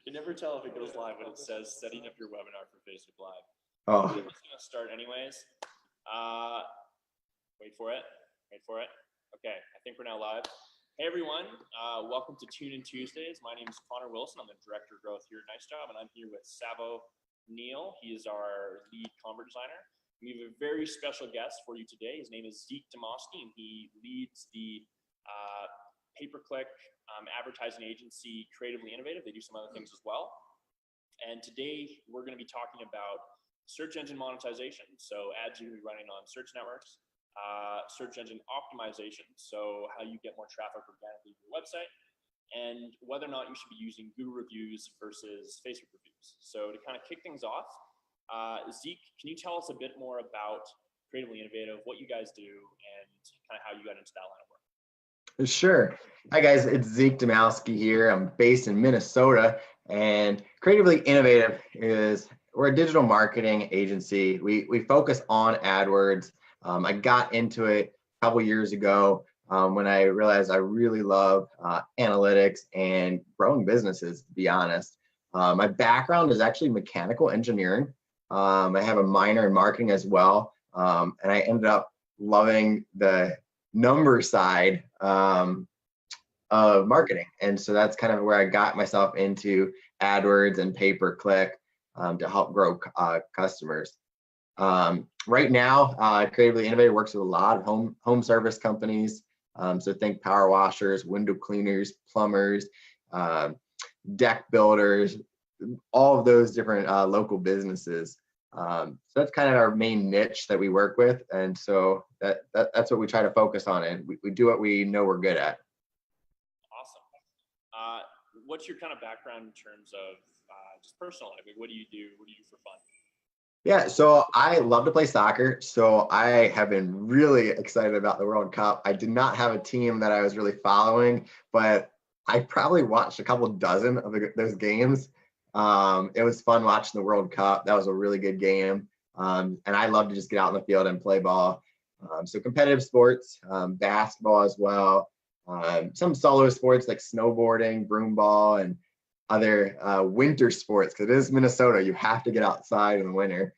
You never tell if it goes live when it says setting up your webinar for Facebook Live. Oh. I'm just gonna start anyways. Wait for it. Okay, I think we're now live. Hey everyone, welcome to Tune In Tuesdays. My name is Connor Wilson. I'm the Director of Growth here at Nice Job, and I'm here with Savo Neal. He is our lead content designer. We have a very special guest for you today. His name is Zeke Demosky, and he leads the pay-per-click advertising agency Creatively Innovative. They do some other things as well. And today we're going to be talking about search engine monetization. So ads you're going to be running on search networks, search engine optimization. So how you get more traffic organically to your website, and whether or not you should be using Google reviews versus Facebook reviews. So to kind of kick things off, Zeke, can you tell us a bit more about Creatively Innovative, what you guys do, and kind of how you got into that line of work? Sure. Hi guys, it's Zeke Demosky here. I'm based in Minnesota, and Creatively Innovative we're a digital marketing agency. We focus on AdWords. I got into it a couple years ago when I realized I really love analytics and growing businesses, to be honest. My background is actually mechanical engineering. I have a minor in marketing as well, and I ended up loving the number side of marketing. And so that's kind of where I got myself into AdWords and pay-per-click to help grow customers. Right now, Creatively Innovative works with a lot of home service companies. So think power washers, window cleaners, plumbers, deck builders, all of those different local businesses. So that's kind of our main niche that we work with, and so that's what we try to focus on, and we do what we know we're good at. Awesome. What's your kind of background in terms of just personal life? What do you do? What do you do for fun? Yeah, so I love to play soccer, so I have been really excited about the World Cup. I did not have a team that I was really following, but I probably watched a couple dozen of those games. It was fun watching the World Cup. That was a really good game. And I love to just get out in the field and play ball. So competitive sports, basketball as well. Some solo sports like snowboarding, broomball, and other winter sports, because it is Minnesota. You have to get outside in the winter.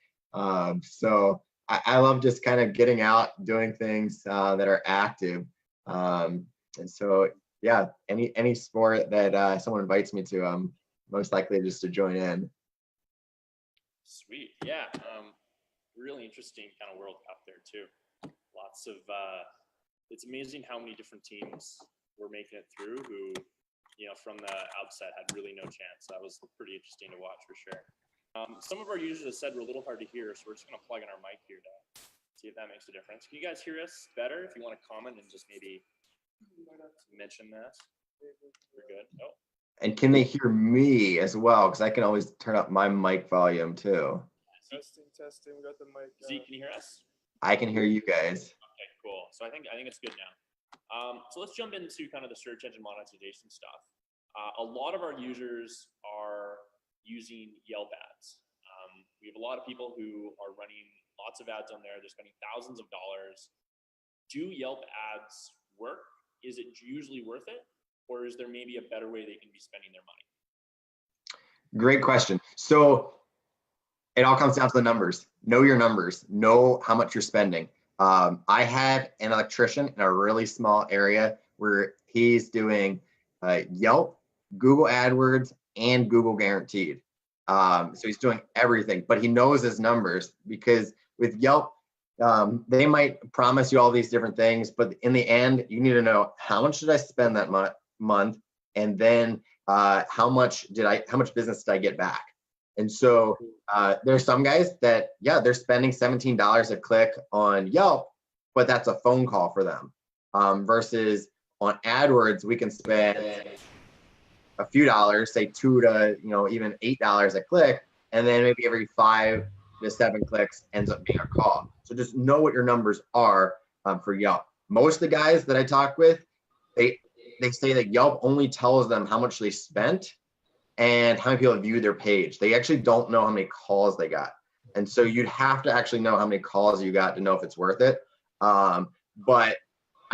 So I love just kind of getting out, doing things that are active. And so, yeah, any sport that someone invites me to, most likely just to join in. Sweet. Yeah. Really interesting kind of World Cup there too. Lots of, it's amazing how many different teams were making it through who, from the outset had really no chance. That was pretty interesting to watch for sure. Some of our users have said we're a little hard to hear, so we're just going to plug in our mic here to see if that makes a difference. Can you guys hear us better? If you want to comment and just maybe mention that. We're good. Oh. And can they hear me as well? Because I can always turn up my mic volume too. Testing. We got the mic. Zeke, can you hear us? I can hear you guys. Okay, cool. So I think it's good now. So let's jump into kind of the search engine monetization stuff. A lot of our users are using Yelp ads. We have a lot of people who are running lots of ads on there. They're spending thousands of dollars. Do Yelp ads work? Is it usually worth it? Or is there maybe a better way they can be spending their money? Great question. So it all comes down to the numbers. Know your numbers. Know how much you're spending. I had an electrician in a really small area where he's doing Yelp, Google AdWords, and Google Guaranteed. So he's doing everything, but he knows his numbers, because with Yelp, they might promise you all these different things, but in the end, you need to know how much did I spend that month, and then how much business did I get back? And so there's some guys that, they're spending $17 a click on Yelp, but that's a phone call for them. Versus on AdWords, we can spend a few dollars, say $2 to even $8 a click, and then maybe every 5 to 7 clicks ends up being a call. So just know what your numbers are for Yelp. Most of the guys that I talk with, they say that Yelp only tells them how much they spent and how many people viewed their page. They actually don't know how many calls they got. And so you'd have to actually know how many calls you got to know if it's worth it. But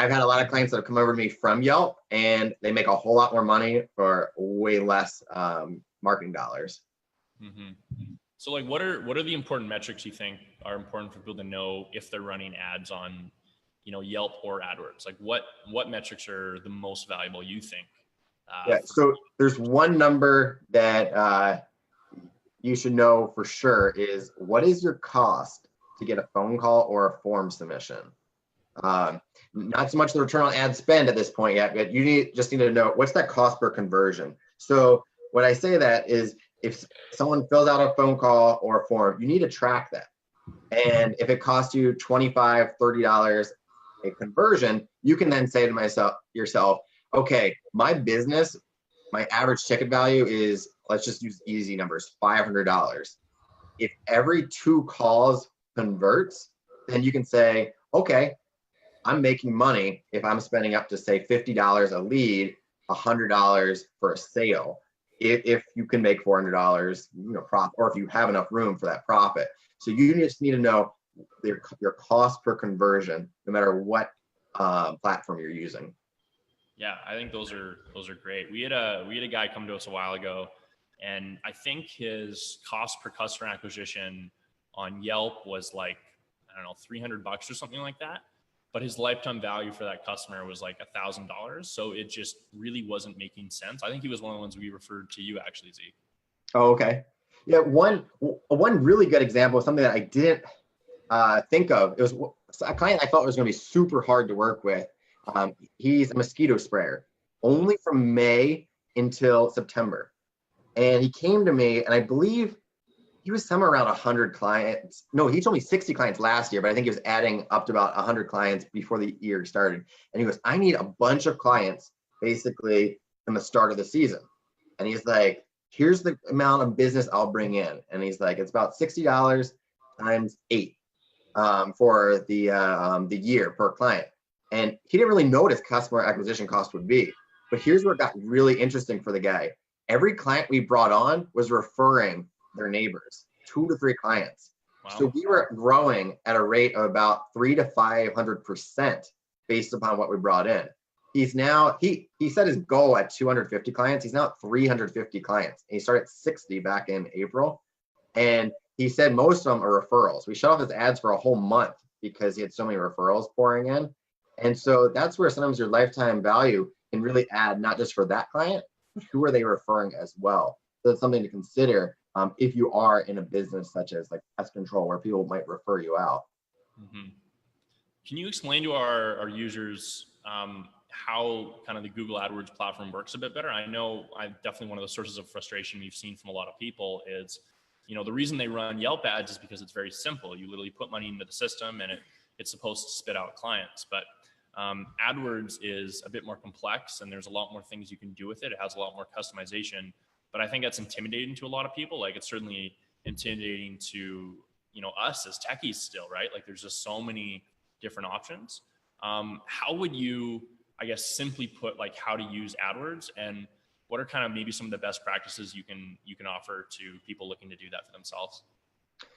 I've had a lot of clients that have come over to me from Yelp, and they make a whole lot more money for way less marketing dollars. Mm-hmm. So like, what are the important metrics you think are important for people to know if they're running ads on, Yelp or AdWords? Like what metrics are the most valuable, you think? So there's one number that you should know for sure is, what is your cost to get a phone call or a form submission? Not so much the return on ad spend at this point yet, but you just need to know what's that cost per conversion. So when I say that is, if someone fills out a phone call or a form, you need to track that. And if it costs you $25, $30 a conversion, you can then say to yourself, okay, my business, my average ticket value is, let's just use easy numbers, $500. If every 2 calls converts, then you can say, okay, I'm making money if I'm spending up to say $50 a lead, $100 for a sale. If you can make $400, profit, or if you have enough room for that profit. So you just need to know your cost per conversion, no matter what platform you're using. Yeah, I think those are great. We had a guy come to us a while ago, and I think his cost per customer acquisition on Yelp was like, I don't know, $300 or something like that. But his lifetime value for that customer was like $1,000. So it just really wasn't making sense. I think he was one of the ones we referred to you, actually, Zeke. Oh, okay. Yeah, one really good example of something that I didn't think of. It was a client I thought was going to be super hard to work with. He's a mosquito sprayer, only from May until September. And he came to me, and I believe he was somewhere around 100 clients. No, he told me 60 clients last year, but I think he was adding up to about 100 clients before the year started. And he goes, I need a bunch of clients basically from the start of the season. And he's like, here's the amount of business I'll bring in. And he's like, it's about $60 times 8 for the year per client. And he didn't really know what his customer acquisition cost would be. But here's what got really interesting for the guy. Every client we brought on was referring their neighbors, 2 to 3 clients. Wow. So we were growing at a rate of about 300 to 500% based upon what we brought in. He's now, he set his goal at 250 clients. He's now at 350 clients. And he started at 60 back in April. And he said most of them are referrals. We shut off his ads for a whole month because he had so many referrals pouring in. And so that's where sometimes your lifetime value can really add, not just for that client, but who are they referring as well. So that's something to consider if you are in a business such as like pest control, where people might refer you out. Mm-hmm. Can you explain to our users how kind of the Google AdWords platform works a bit better? I know definitely one of the sources of frustration we've seen from a lot of people is, the reason they run Yelp ads is because it's very simple. You literally put money into the system and it's supposed to spit out clients. But AdWords is a bit more complex, and there's a lot more things you can do with it. It has a lot more customization. But I think that's intimidating to a lot of people. Like, it's certainly intimidating to, us as techies still, right? Like, there's just so many different options. How would you, I guess, simply put, like, how to use AdWords, and what are kind of maybe some of the best practices you can offer to people looking to do that for themselves?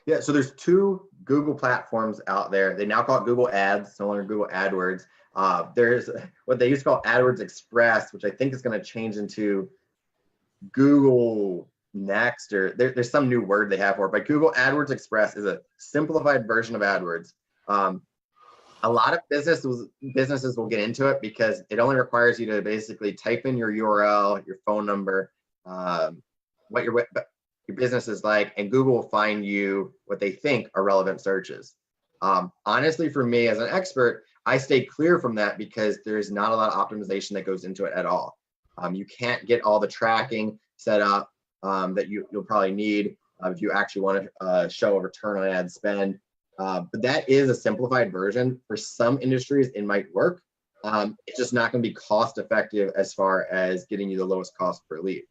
Yeah, so there's 2 Google platforms out there. They now call it Google Ads, no longer Google AdWords. There's what they used to call AdWords Express, which I think is going to change into Google Next, or there's some new word they have for it. But Google AdWords Express is a simplified version of AdWords. A lot of businesses will get into it because it only requires you to basically type in your URL, your phone number, what your business is like, and Google will find you what they think are relevant searches. Honestly, for me as an expert, I stay clear from that because there's not a lot of optimization that goes into it at all. You can't get all the tracking set up that you'll probably need if you actually want to show a return on ad spend. But that is a simplified version. For some industries, it might work. It's just not going to be cost effective as far as getting you the lowest cost per lead.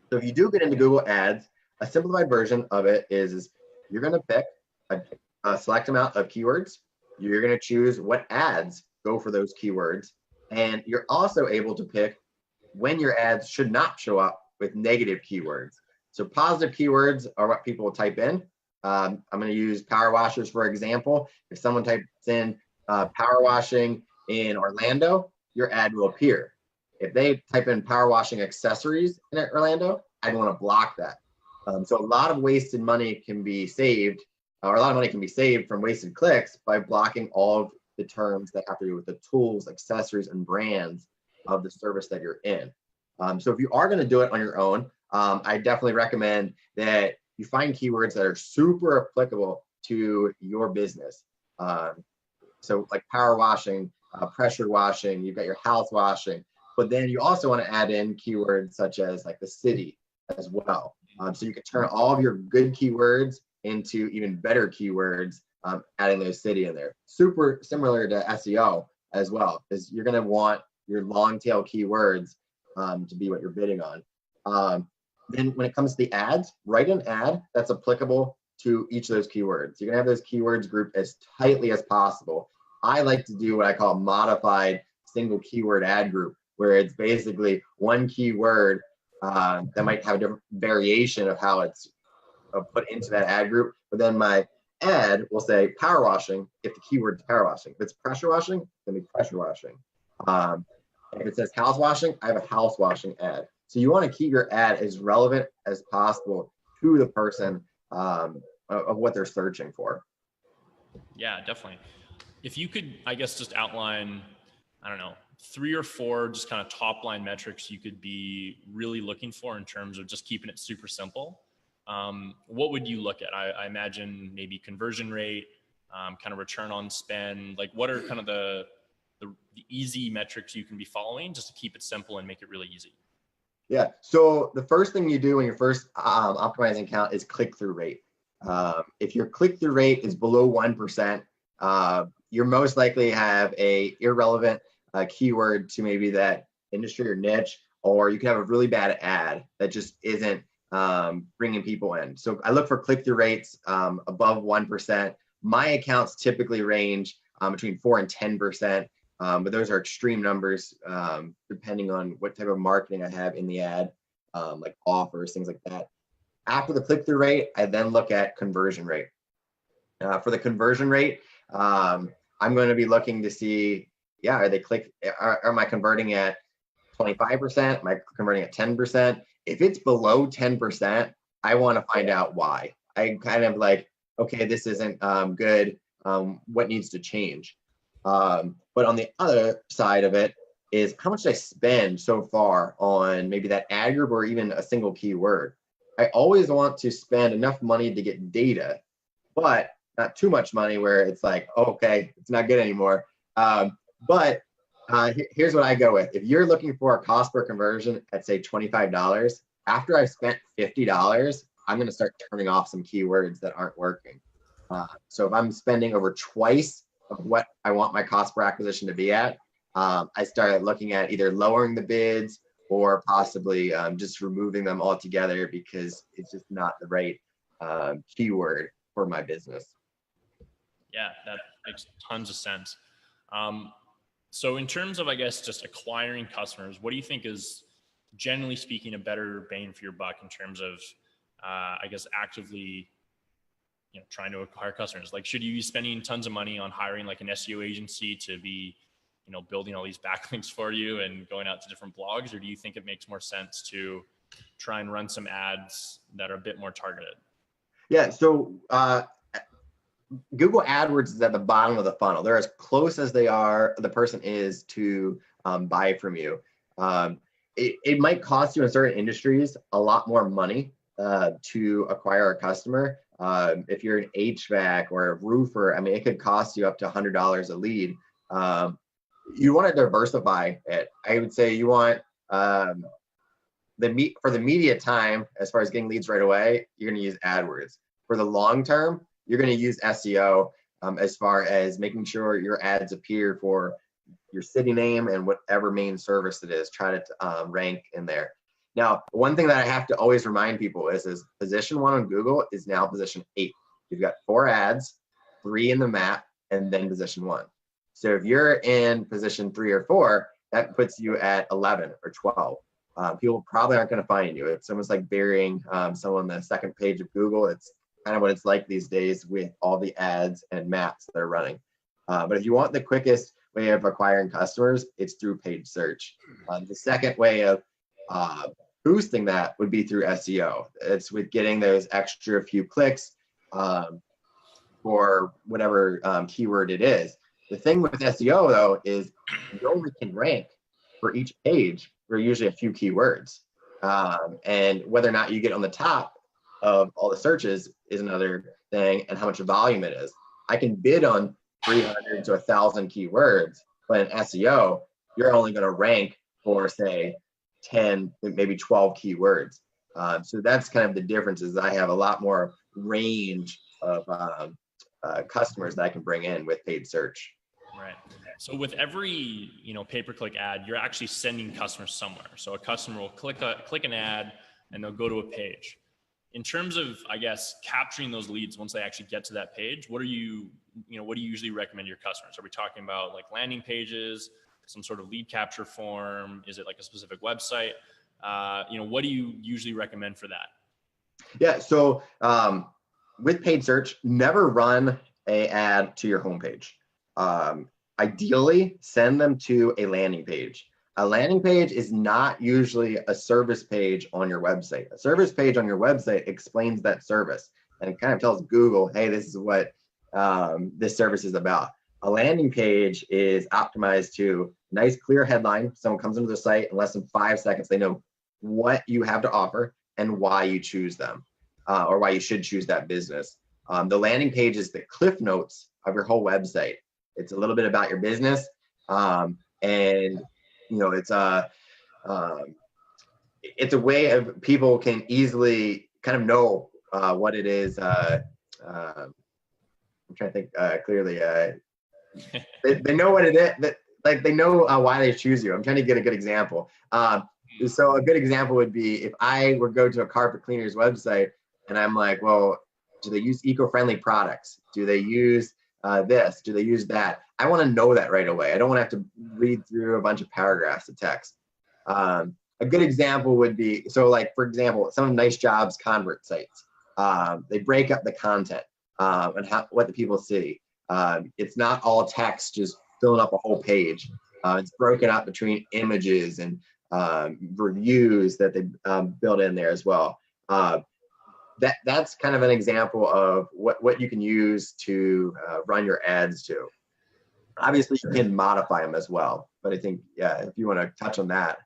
So if you do get into Google Ads, a simplified version of it is you're going to pick a select amount of keywords. You're going to choose what ads go for those keywords. And you're also able to pick when your ads should not show up with negative keywords. So positive keywords are what people will type in. I'm going to use power washers for example. If someone types in power washing in Orlando, your ad will appear. If they type in power washing accessories in Orlando, I'd want to block that. So a lot of wasted money can be saved, or a lot of money can be saved from wasted clicks by blocking all of the terms that have to do with the tools, accessories, and brands of the service that you're in. So if you are going to do it on your own, I definitely recommend that you find keywords that are super applicable to your business. So like power washing, pressure washing, you've got your house washing, but then you also want to add in keywords such as like the city as well. So you can turn all of your good keywords into even better keywords, adding those city in there. Super similar to SEO as well, because you're going to want your long tail keywords to be what you're bidding on. Then when it comes to the ads, write an ad that's applicable to each of those keywords. You're gonna have those keywords grouped as tightly as possible. I like to do what I call modified single keyword ad group, where it's basically one keyword that might have a different variation of how it's put into that ad group. But then my ad will say power washing if the keyword is power washing. If it's pressure washing, then be pressure washing. If it says house washing, I have a house washing ad. So you want to keep your ad as relevant as possible to the person of what they're searching for. Yeah, definitely. If you could, I guess, just outline, I don't know, 3 or 4 just kind of top line metrics you could be really looking for in terms of just keeping it super simple. What would you look at? I imagine maybe conversion rate, kind of return on spend. Like what are kind of the easy metrics you can be following just to keep it simple and make it really easy? Yeah. So the first thing you do when you're first optimizing account is click-through rate. If your click-through rate is below 1%, you're most likely have a irrelevant keyword to maybe that industry or niche, or you can have a really bad ad that just isn't bringing people in. So I look for click-through rates above 1%. My accounts typically range between 4 and 10%. But those are extreme numbers depending on what type of marketing I have in the ad, like offers, things like that. After the click-through rate, I then look at conversion rate. For the conversion rate, I'm going to be looking to see, am I converting at 25%? Am I converting at 10%? If it's below 10%, I want to find out why. I kind of like, okay, this isn't good. What needs to change? But on the other side of it is how much did I spend so far on maybe that ad group or even a single keyword. I always want to spend enough money to get data, but not too much money where it's like, oh, okay, it's not good anymore. Here's what I go with. If you're looking for a cost per conversion at say $25, after I've spent $50, I'm going to start turning off some keywords that aren't working. So if I'm spending over twice of what I want my cost per acquisition to be at, I started looking at either lowering the bids or possibly just removing them altogether because it's just not the right keyword for my business. Yeah, that makes tons of sense. So in terms of, I guess, just acquiring customers, what do you think is, generally speaking, a better bang for your buck in terms of, I guess, actively trying to acquire customers? Like, should you be spending tons of money on hiring like an SEO agency to be, building all these backlinks for you and going out to different blogs? Or do you think it makes more sense to try and run some ads that are a bit more targeted? Yeah. So Google AdWords is at the bottom of the funnel. They're as close as the person is to buy from you. It might cost you in certain industries a lot more money to acquire a customer. If you're an HVAC or a roofer, I mean, it could cost you up to $100 a lead. You want to diversify it. I would say you want for the immediate time, as far as getting leads right away, you're going to use AdWords. For the long term, you're going to use SEO as far as making sure your ads appear for your city name and whatever main service it is. Try to rank in there. Now, one thing that I have to always remind people is position 1 on Google is now position 8. You've got 4 ads, 3 in the map, and then position 1. So if you're in position 3 or 4, that puts you at 11 or 12. People probably aren't going to find you. It's almost like burying someone on the second page of Google. It's kind of what it's like these days with all the ads and maps that are running. But if you want the quickest way of acquiring customers, it's through paid search. The second way of boosting that would be through SEO. It's with getting those extra few clicks for whatever keyword it is. The thing with SEO though is you only can rank for each page for usually a few keywords. And whether or not you get on the top of all the searches is another thing, and how much volume it is. I can bid on 300 to 1,000 keywords, but in SEO, you're only going to rank for, say, 10, maybe 12 keywords. So that's kind of the difference, is I have a lot more range of customers that I can bring in with paid search. Right. So with every, pay-per-click ad, you're actually sending customers somewhere. So a customer will click an ad and they'll go to a page. In terms of, I guess, capturing those leads once they actually get to that page, what do you usually recommend your customers? Are we talking about like landing pages, some sort of lead capture form? Is it like a specific website? What do you usually recommend for that? Yeah. So with paid search, never run an ad to your homepage. Ideally, send them to a landing page. A landing page is not usually a service page on your website. A service page on your website explains that service, and it kind of tells Google, hey, this is what this service is about. A landing page is optimized to nice, clear headline. Someone comes into the site in less than 5 seconds. They know what you have to offer and why you choose them, or why you should choose that business. The landing page is the cliff notes of your whole website. It's a little bit about your business, and it's a way of people can easily kind of know what it is. I'm trying to think clearly. They know what it is. They know why they choose you. I'm trying to get a good example. So a good example would be if I were to go to a carpet cleaner's website and I'm like, well, do they use eco-friendly products? Do they use this? Do they use that? I want to know that right away. I don't want to have to read through a bunch of paragraphs of text. A good example would be, so like, for example, some of Nice Jobs convert sites, they break up the content and what the people see. It's not all text just filling up a whole page. It's broken up between images and reviews that they build in there as well. That's kind of an example of what you can use to run your ads to. Obviously, you can modify them as well, but I think, yeah, if you want to touch on that.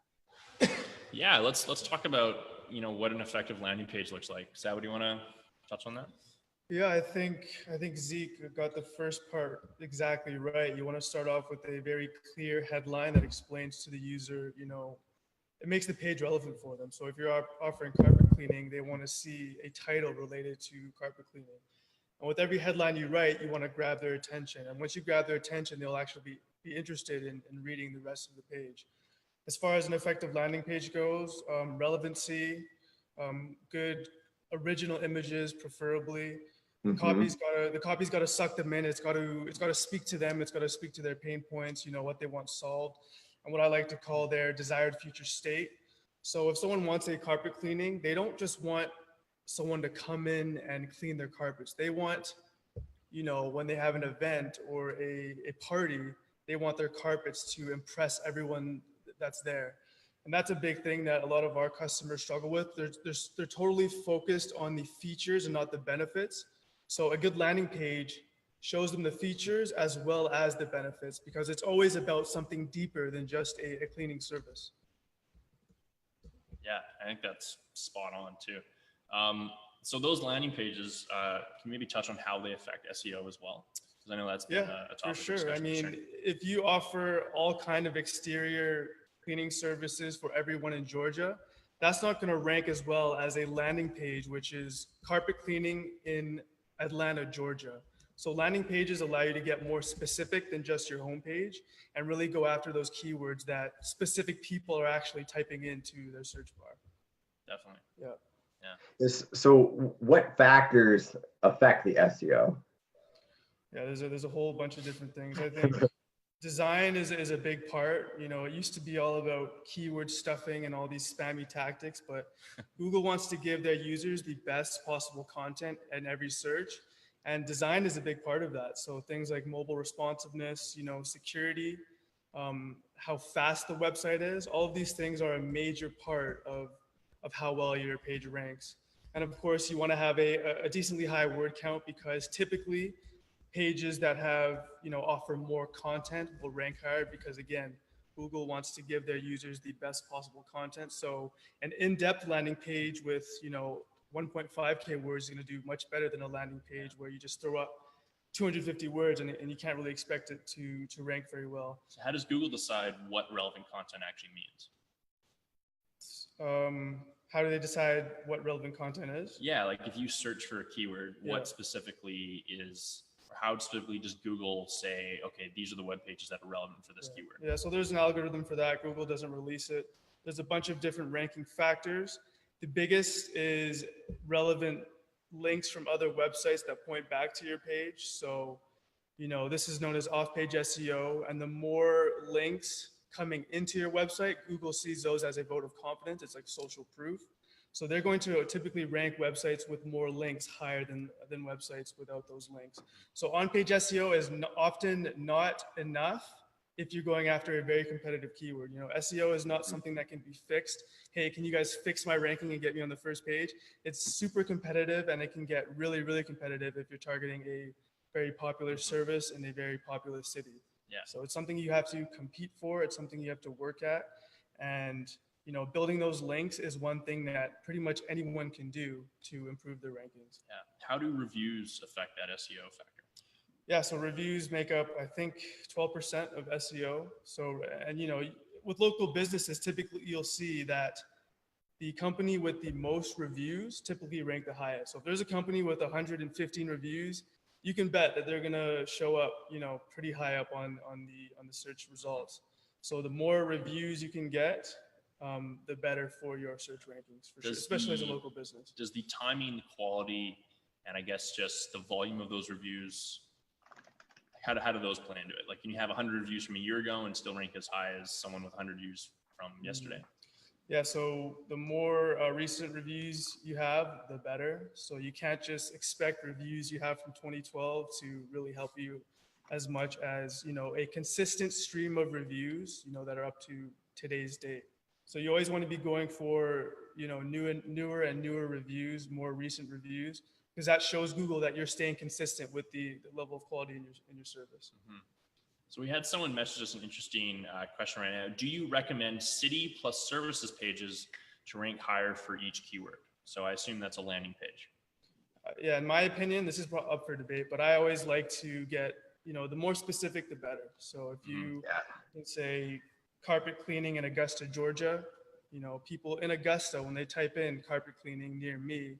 Yeah, let's talk about what an effective landing page looks like. Sal, do you want to touch on that? Yeah, I think Zeke got the first part exactly right. You want to start off with a very clear headline that explains to the user, it makes the page relevant for them. So if you're offering carpet cleaning, they want to see a title related to carpet cleaning. And with every headline you write, you want to grab their attention. And once you grab their attention, they'll actually be interested in reading the rest of the page. As far as an effective landing page goes, relevancy, good original images, preferably. The copy's got to suck them in. It's got to speak to them. It's got to speak to their pain points. What they want solved, and what I like to call their desired future state. So if someone wants a carpet cleaning, they don't just want someone to come in and clean their carpets. They want, when they have an event or a party, they want their carpets to impress everyone that's there. And that's a big thing that a lot of our customers struggle with. They're totally focused on the features and not the benefits. So a good landing page shows them the features as well as the benefits, because it's always about something deeper than just a cleaning service. Yeah, I think that's spot on too. So those landing pages, can you maybe touch on how they affect SEO as well? Because I know that's been a topic for sure. of discussion. I mean, if you offer all kind of exterior cleaning services for everyone in Georgia, that's not going to rank as well as a landing page, which is carpet cleaning in Atlanta, Georgia. So landing pages allow you to get more specific than just your homepage and really go after those keywords that specific people are actually typing into their search bar. Definitely. Yeah. So what factors affect the SEO? Yeah, there's a whole bunch of different things. I think design is a big part. It used to be all about keyword stuffing and all these spammy tactics, but Google wants to give their users the best possible content in every search. And design is a big part of that. So things like mobile responsiveness, security, how fast the website is, all of these things are a major part of how well your page ranks. And of course, you want to have a decently high word count, because typically pages that have, offer more content will rank higher, because again, Google wants to give their users the best possible content. So an in-depth landing page with, 1.5K words is going to do much better than a landing page where you just throw up 250 words and you can't really expect it to rank very well. So how does Google decide what relevant content actually means? How do they decide what relevant content is? Yeah, like if you search for a keyword, what specifically is, or how specifically does Google say, okay, these are the web pages that are relevant for this keyword? Yeah, so there's an algorithm for that. Google doesn't release it. There's a bunch of different ranking factors. The biggest is relevant links from other websites that point back to your page. So, this is known as off-page SEO, and the more links coming into your website, Google sees those as a vote of confidence. It's like social proof. So they're going to typically rank websites with more links higher than websites without those links. So on-page SEO is often not enough if you're going after a very competitive keyword. SEO is not something that can be fixed. Hey, can you guys fix my ranking and get me on the first page? It's super competitive, and it can get really, really competitive if you're targeting a very popular service in a very popular city. Yeah. So it's something you have to compete for. It's something you have to work at. And, building those links is one thing that pretty much anyone can do to improve their rankings. Yeah. How do reviews affect that SEO factor? Yeah, so reviews make up, I think, 12% of SEO. So, and with local businesses, typically you'll see that the company with the most reviews typically rank the highest. So if there's a company with 115 reviews, you can bet that they're gonna show up, pretty high up on the search results. So the more reviews you can get, the better for your search rankings, for sure, especially as a local business. Does the timing, the quality, and I guess just the volume of those reviews, how do those play into it? Like, can you have 100 reviews from a year ago and still rank as high as someone with 100 reviews from yesterday? Yeah, so the more recent reviews you have, the better. So you can't just expect reviews you have from 2012 to really help you as much as, a consistent stream of reviews, that are up to today's date. So you always want to be going for, newer and newer reviews, more recent reviews, because that shows Google that you're staying consistent with the level of quality in your service. Mm-hmm. So we had someone message us an interesting question right now. Do you recommend city plus services pages to rank higher for each keyword? So I assume that's a landing page. Yeah, in my opinion, this is up for debate, but I always like to get, the more specific, the better. So if you can say carpet cleaning in Augusta, Georgia, people in Augusta, when they type in carpet cleaning near me,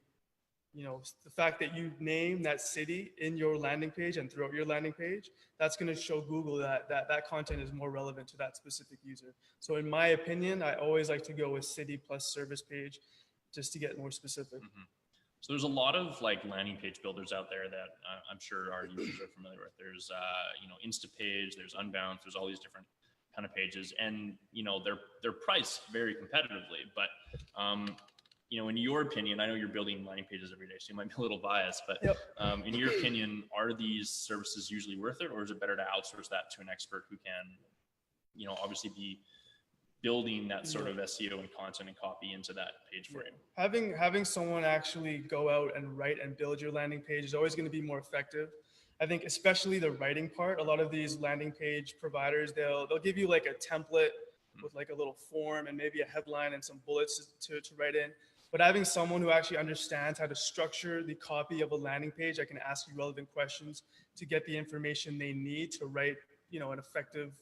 the fact that you name that city in your landing page and throughout your landing page, that's going to show Google that content is more relevant to that specific user. So in my opinion, I always like to go with city plus service page just to get more specific. Mm-hmm. So there's a lot of landing page builders out there that I'm sure our users are familiar with. There's, Instapage, there's Unbounce, there's all these different kind of pages, and, they're priced very competitively, but, in your opinion, I know you're building landing pages every day, so you might be a little biased, but in your opinion, are these services usually worth it, or is it better to outsource that to an expert who can, obviously be building that sort of SEO and content and copy into that page for you? Having someone actually go out and write and build your landing page is always going to be more effective. I think especially the writing part, a lot of these landing page providers, they'll give you like a template with like a little form and maybe a headline and some bullets to write in. But having someone who actually understands how to structure the copy of a landing page, that can ask you relevant questions to get the information they need to write, an effective,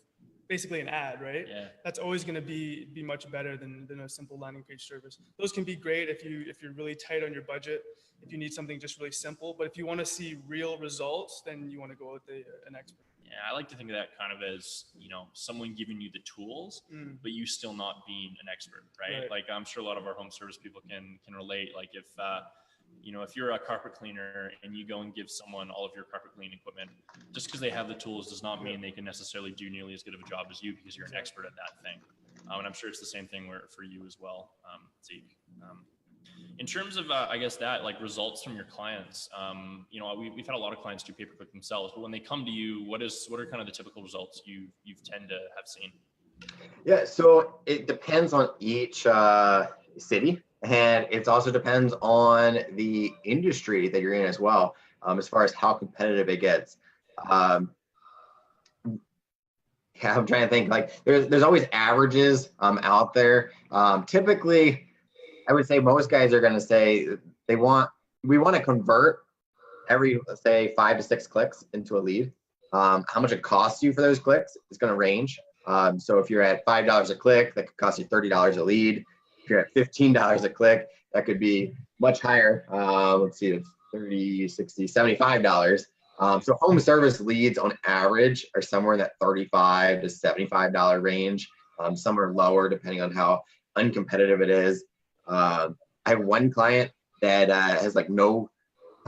basically an ad, right? Yeah. That's always going to be much better than a simple landing page service. Those can be great if you're really tight on your budget, if you need something just really simple. But if you want to see real results, then you want to go with an expert. Yeah, I like to think of that kind of as, someone giving you the tools, but you still not being an expert, right? Like, I'm sure a lot of our home service people can relate. Like if you're a carpet cleaner and you go and give someone all of your carpet cleaning equipment, just because they have the tools does not mean they can necessarily do nearly as good of a job as you, because you're an expert at that thing. And I'm sure it's the same thing for you as well, Zeke. In terms of, I guess that like results from your clients, you know, we've had a lot of clients do pay-per-click themselves, but when they come to you, what are kind of the typical results you tend to have seen? Yeah, so it depends on each city, and it also depends on the industry that you're in as well, as far as how competitive it gets. Um, yeah, I'm trying to think. Like, there's always averages out there. Typically, I would say most guys are going to say we want to convert every, let's say, 5 to 6 clicks into a lead. How much it costs you for those clicks is going to range. So if you're at $5 a click, that could cost you $30 a lead. If you're at $15 a click, that could be much higher. Let's see, it's $30, $60, $75. So home service leads on average are somewhere in that $35 to $75 range. Some are lower depending on how uncompetitive it is. I have one client that has like no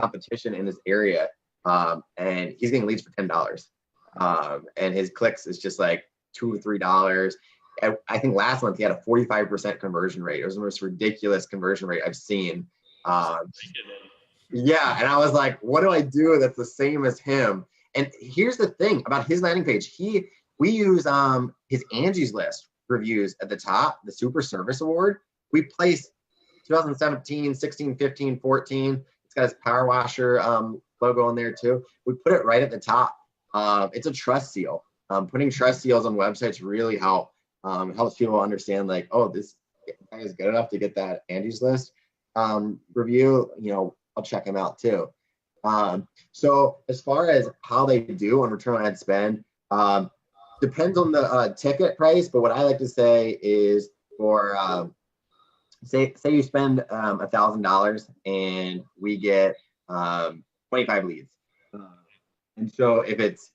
competition in this area, and he's getting leads for $10. And his clicks is just like $2 or $3. I think last month he had a 45% conversion rate. It was the most ridiculous conversion rate I've seen. Yeah, and I was like, what do I do that's the same as him? And here's the thing about his landing page. We use his Angie's List reviews at the top, the Super Service Award. We place 2017, 16, 15, 14. It's got his power washer logo on there too. We put it right at the top. It's a trust seal. Putting trust seals on websites really helps people understand, like, oh, this guy is good enough to get that Angie's List review. You know, I'll check him out too. So as far as how they do on return on ad spend, depends on the ticket price. But what I like to say is for say you spend $1,000 and we get 25 leads. And so if it's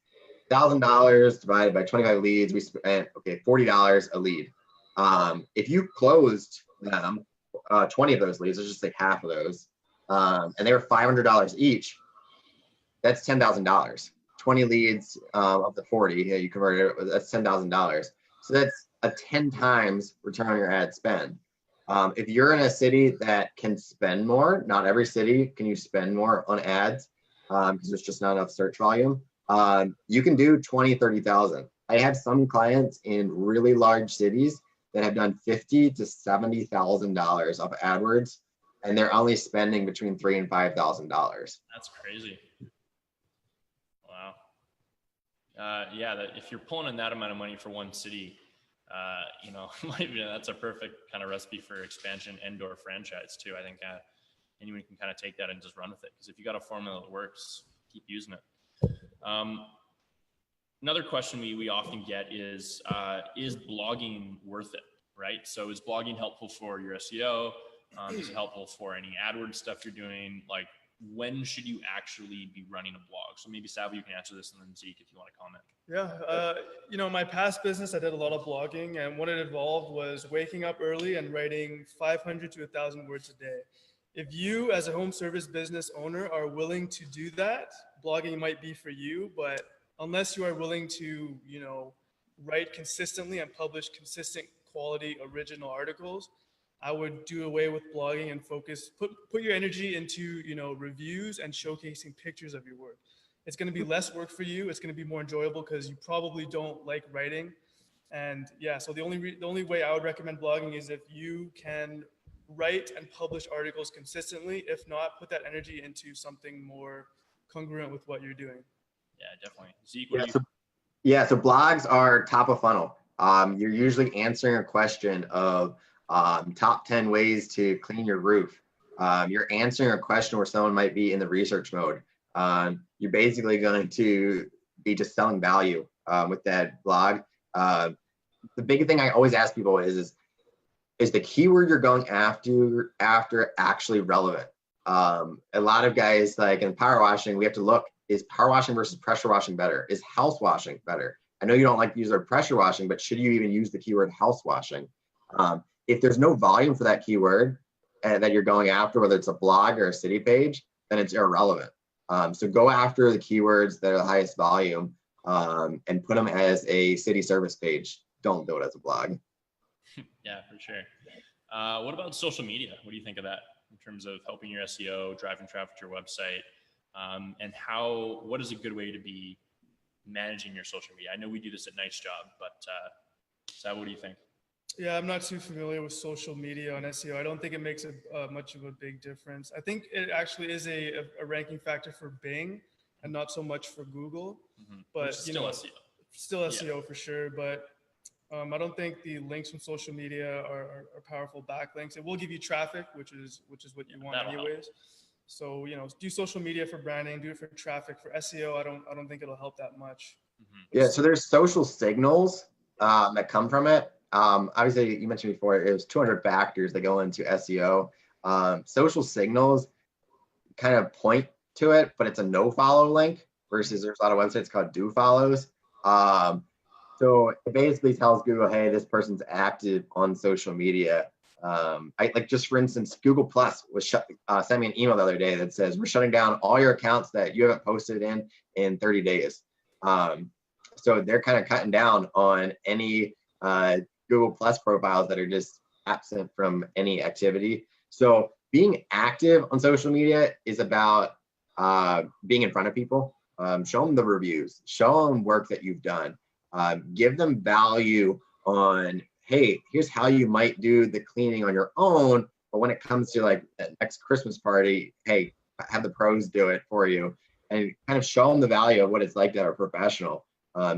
$1,000 divided by 25 leads, we spent $40 a lead. If you closed them, 20 of those leads, let's just say half of those, and they were $500 each, that's $10,000. 20 leads of the 40, you converted it, that's $10,000. So that's a 10 times return on your ad spend. If you're in a city that can spend more, not every city can you spend more on ads because there's just not enough search volume. You can do 20, 30,000. I have some clients in really large cities that have done $50,000 to $70,000 of AdWords, and they're only spending between $3,000 and $5,000. That's crazy. Wow. Yeah, that if you're pulling in that amount of money for one city, you know, that's a perfect kind of recipe for expansion and/or franchise too. I think anyone can kind of take that and just run with it, because if you got a formula that works, keep using it. Another question we often get is blogging worth it, right? So is blogging helpful for your SEO? Is it helpful for any AdWords stuff you're doing? Like, when should you actually be running a blog? So maybe Savo, you can answer this, and then Zeke, if you want to comment. Yeah, you know, my past business, I did a lot of blogging, and what it involved was waking up early and writing 500 to 1,000 words a day. If you, as a home service business owner, are willing to do that, blogging might be for you. But unless you are willing to, you know, write consistently and publish consistent quality original articles, I would do away with blogging and focus, put your energy into, you know, reviews and showcasing pictures of your work. It's going to be less work for you. It's going to be more enjoyable because you probably don't like writing. And yeah, so the only way I would recommend blogging is if you can write and publish articles consistently. If not, put that energy into something more congruent with what you're doing. Yeah, definitely. Zeke, so blogs are top of funnel. You're usually answering a question of top 10 ways to clean your roof. You're answering a question where someone might be in the research mode. You're basically going to be just selling value with that blog. The big thing I always ask people is the keyword you're going after actually relevant? A lot of guys, like in power washing, we have to look, is power washing versus pressure washing better? Is house washing better? I know you don't like to use the word pressure washing, but should you even use the keyword house washing? If there's no volume for that keyword that you're going after, whether it's a blog or a city page, then it's irrelevant. So go after the keywords that are the highest volume and put them as a city service page. Don't do it as a blog. Yeah, for sure. What about social media? What do you think of that in terms of helping your SEO, driving traffic to your website, and what is a good way to be managing your social media? I know we do this at Nice Job, but Sab, what do you think? Yeah, I'm not too familiar with social media on SEO. I don't think it makes much of a big difference. I think it actually is a ranking factor for Bing and not so much for Google. But Which is still SEO. Still SEO for sure. But I don't think the links from social media are powerful backlinks. It will give you traffic, which is what you want anyways. So do social media for branding, do it for traffic. For SEO, I don't think it'll help that much. Yeah, so there's social signals that come from it. Obviously, you mentioned before it was 200 factors that go into SEO. Social signals kind of point to it, but it's a no follow link versus there's a lot of websites called do follows. So it basically tells Google, hey, this person's active on social media. Just for instance, Google Plus was sent me an email the other day that says we're shutting down all your accounts that you haven't posted in 30 days. So they're kind of cutting down on any Google Plus profiles that are just absent from any activity. So being active on social media is about being in front of people. Show them the reviews, show them work that you've done, give them value on, hey, here's how you might do the cleaning on your own. But when it comes to like that next Christmas party, hey, have the pros do it for you, and kind of show them the value of what it's like to have a professional.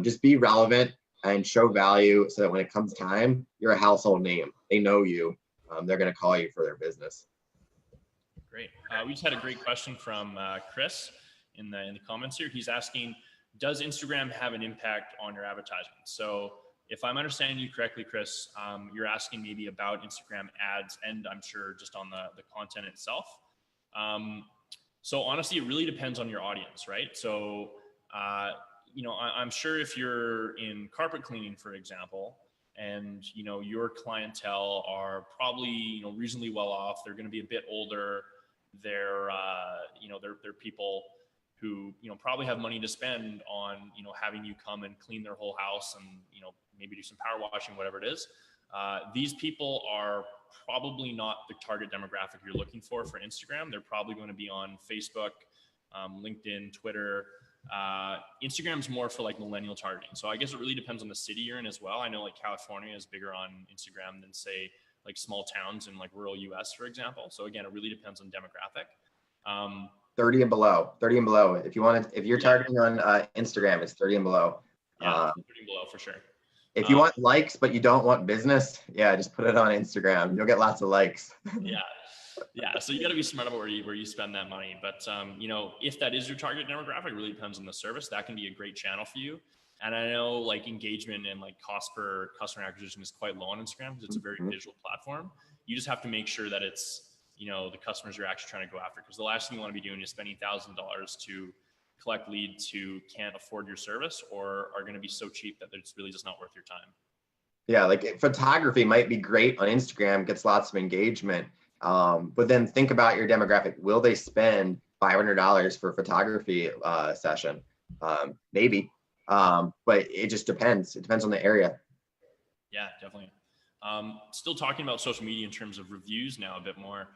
Just be relevant and show value so that when it comes time, you're a household name. They know you. They're going to call you for their business. Great. We just had a great question from Chris in the comments here. He's asking, does Instagram have an impact on your advertising? So if I'm understanding you correctly, Chris, you're asking maybe about Instagram ads and I'm sure just on the content itself. So honestly, it really depends on your audience, right? So, I'm sure if you're in carpet cleaning, for example, and, your clientele are probably, reasonably well off, they're going to be a bit older. They're people who, probably have money to spend on, having you come and clean their whole house and, maybe do some power washing, whatever it is. These people are probably not the target demographic you're looking for Instagram. They're probably going to be on Facebook, LinkedIn, Twitter. Instagram's more for like millennial targeting. So I guess it really depends on the city you're in as well. I know like California is bigger on Instagram than say like small towns in like rural US, for example. So again, it really depends on demographic. 30 and below. If you're targeting on Instagram, it's 30 and below. Yeah, 30 and below for sure. If you want likes, but you don't want business, just put it on Instagram. You'll get lots of likes. Yeah. So you got to be smart about where you spend that money. But, if that is your target demographic, it really depends on the service. That can be a great channel for you. And I know like engagement and like cost per customer acquisition is quite low on Instagram because it's a very visual platform. You just have to make sure that it's, the customers you're actually trying to go after. Because the last thing you want to be doing is spending $1,000 to collect leads who can't afford your service or are going to be so cheap that it's really just not worth your time. Yeah, like photography might be great on Instagram, gets lots of engagement. But then think about your demographic. Will they spend $500 for a photography session? Maybe, but it just depends. It depends on the area. Yeah, definitely. Still talking about social media in terms of reviews now a bit more.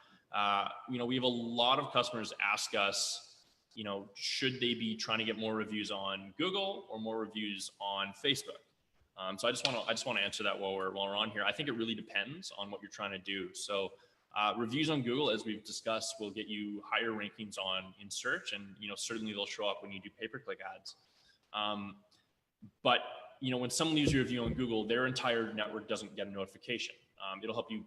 We have a lot of customers ask us, should they be trying to get more reviews on Google or more reviews on Facebook? So I just want to answer that while we're on here. I think it really depends on what you're trying to do. So reviews on Google, as we've discussed, will get you higher rankings in search, and certainly they'll show up when you do pay-per-click ads. But when someone leaves a review on Google, their entire network doesn't get a notification. It'll help you,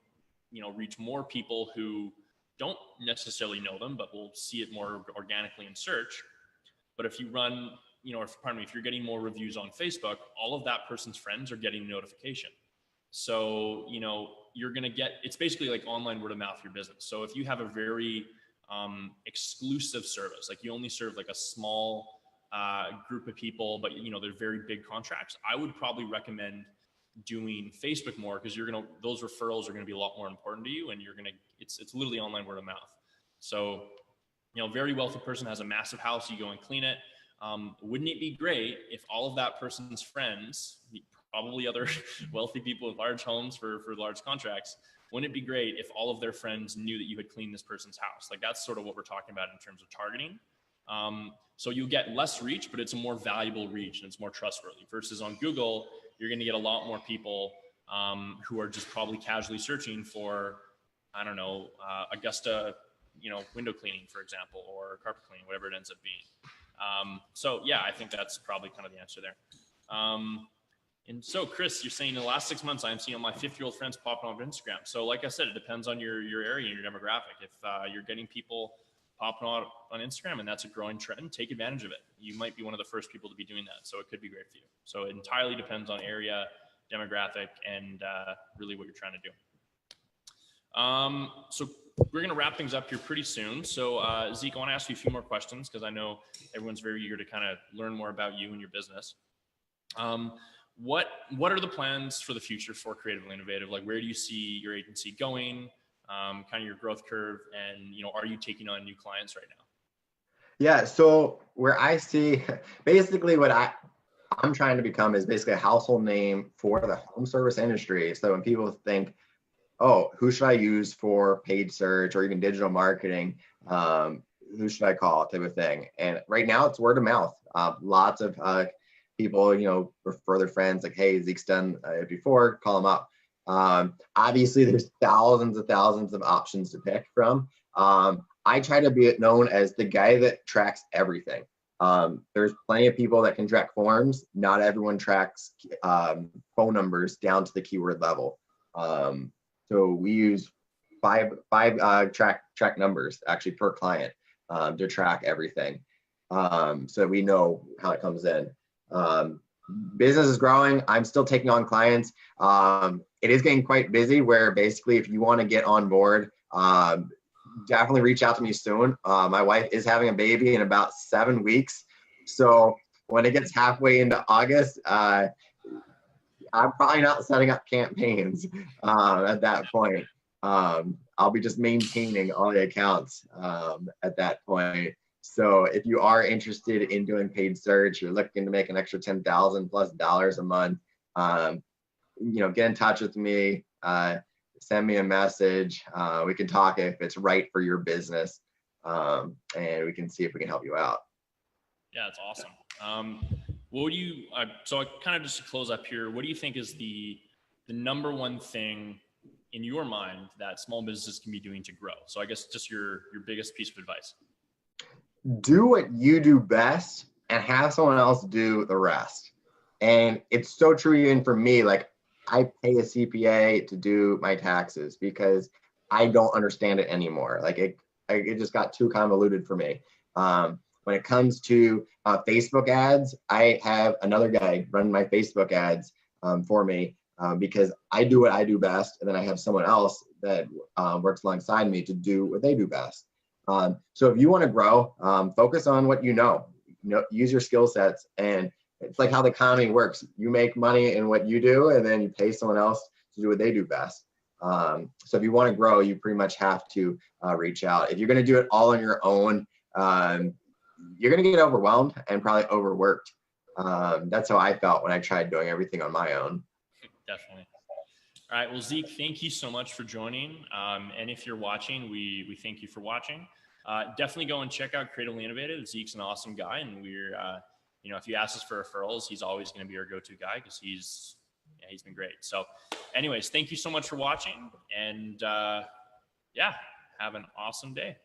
reach more people who don't necessarily know them, but will see it more organically in search. But if you run, if you're getting more reviews on Facebook, all of that person's friends are getting a notification. So, you're going to get, it's basically like online word of mouth for your business. So if you have a very exclusive service, like you only serve like a small group of people, but they're very big contracts, I would probably recommend doing Facebook more because those referrals are going to be a lot more important to you, and it's literally online word of mouth. So, very wealthy person has a massive house, you go and clean it. Wouldn't it be great if all of that person's friends, probably other wealthy people with large homes for large contracts. Wouldn't it be great if all of their friends knew that you had cleaned this person's house? Like that's sort of what we're talking about in terms of targeting. So you get less reach, but it's a more valuable reach and it's more trustworthy versus on Google, you're going to get a lot more people who are just probably casually searching for, I don't know, Augusta, window cleaning, for example, or carpet cleaning, whatever it ends up being. So yeah, I think that's probably kind of the answer there. And so Chris, you're saying in the last 6 months, I'm seeing all my 50-year-old friends popping on Instagram. So like I said, it depends on your area and your demographic. If you're getting people popping on Instagram and that's a growing trend, take advantage of it. You might be one of the first people to be doing that. So it could be great for you. So it entirely depends on area, demographic, and really what you're trying to do. So we're going to wrap things up here pretty soon. So Zeke, I want to ask you a few more questions because I know everyone's very eager to kind of learn more about you and your business. What are the plans for the future for Creatively Innovative? Like, where do you see your agency going? Kind of your growth curve, and are you taking on new clients right now? Yeah, so where I see basically what I'm trying to become is basically a household name for the home service industry. So when people think, oh, who should I use for paid search or even digital marketing? Who should I call type of thing? And right now it's word of mouth. Lots of people, refer their friends like, hey, Zeke's done it before, call them up. Obviously there's thousands of options to pick from. I try to be known as the guy that tracks everything. There's plenty of people that can track forms. Not everyone tracks phone numbers down to the keyword level. So we use five track numbers actually per client to track everything. So we know how it comes in. Business is growing. I'm still taking on clients. It is getting quite busy where basically if you want to get on board, definitely reach out to me soon. My wife is having a baby in about 7 weeks. So when it gets halfway into August, I'm probably not setting up campaigns at that point. I'll be just maintaining all the accounts at that point. So if you are interested in doing paid search, you're looking to make an extra $10,000+ a month, get in touch with me, send me a message. We can talk if it's right for your business, and we can see if we can help you out. Yeah, that's awesome. What do you, so kind of just to close up here, what do you think is the number one thing in your mind that small businesses can be doing to grow? So I guess just your biggest piece of advice. Do what you do best and have someone else do the rest. And it's so true even for me, like I pay a CPA to do my taxes because I don't understand it anymore. Like it just got too convoluted for me. When it comes to Facebook ads, I have another guy running my Facebook ads for me because I do what I do best. And then I have someone else that works alongside me to do what they do best. So if you want to grow, focus on what use your skill sets. And it's like how the economy works. You make money in what you do, and then you pay someone else to do what they do best. So if you want to grow, you pretty much have to reach out. If you're going to do it all on your own, you're going to get overwhelmed and probably overworked. That's how I felt when I tried doing everything on my own. Definitely. All right. Well, Zeke, thank you so much for joining. And if you're watching, we thank you for watching. Definitely go and check out Creatively Innovative. Zeke's an awesome guy. And we're, if you ask us for referrals, he's always going to be our go-to guy because he's been great. So anyways, thank you so much for watching. And have an awesome day.